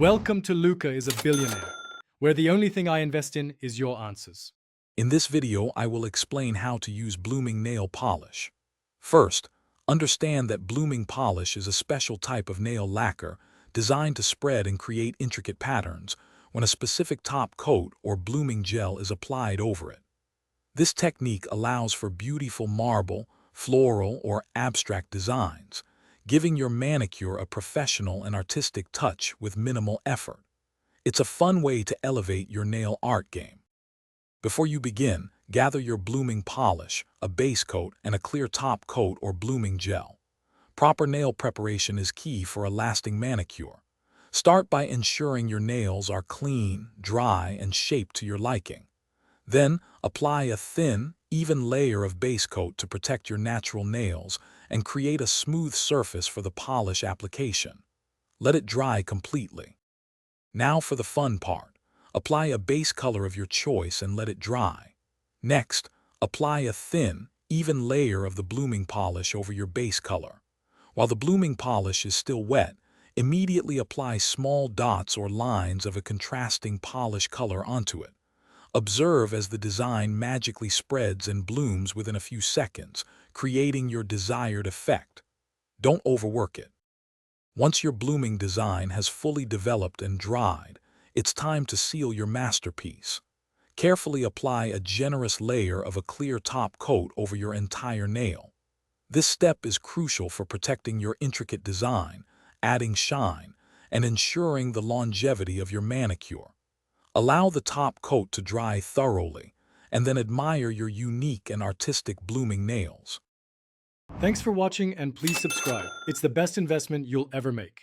Welcome to Luca is a Billionaire, where the only thing I invest in is your answers. In this video, I will explain how to use blooming nail polish. First, understand that blooming polish is a special type of nail lacquer designed to spread and create intricate patterns when a specific top coat or blooming gel is applied over it. This technique allows for beautiful marble, floral, or abstract designs, giving your manicure a professional and artistic touch with minimal effort. It's a fun way to elevate your nail art game. Before you begin, gather your blooming polish, a base coat, and a clear top coat or blooming gel. Proper nail preparation is key for a lasting manicure. Start by ensuring your nails are clean, dry, and shaped to your liking. Then, apply a thin, even layer of base coat to protect your natural nails and create a smooth surface for the polish application. Let it dry completely. Now for the fun part. Apply a base color of your choice and let it dry. Next, apply a thin, even layer of the blooming polish over your base color. While the blooming polish is still wet, immediately apply small dots or lines of a contrasting polish color onto it. Observe as the design magically spreads and blooms within a few seconds, creating your desired effect. Don't overwork it. Once your blooming design has fully developed and dried, it's time to seal your masterpiece. Carefully apply a generous layer of a clear top coat over your entire nail. This step is crucial for protecting your intricate design, adding shine, and ensuring the longevity of your manicure. Allow the top coat to dry thoroughly, and then admire your unique and artistic blooming nails. Thanks for watching and please subscribe. It's the best investment you'll ever make.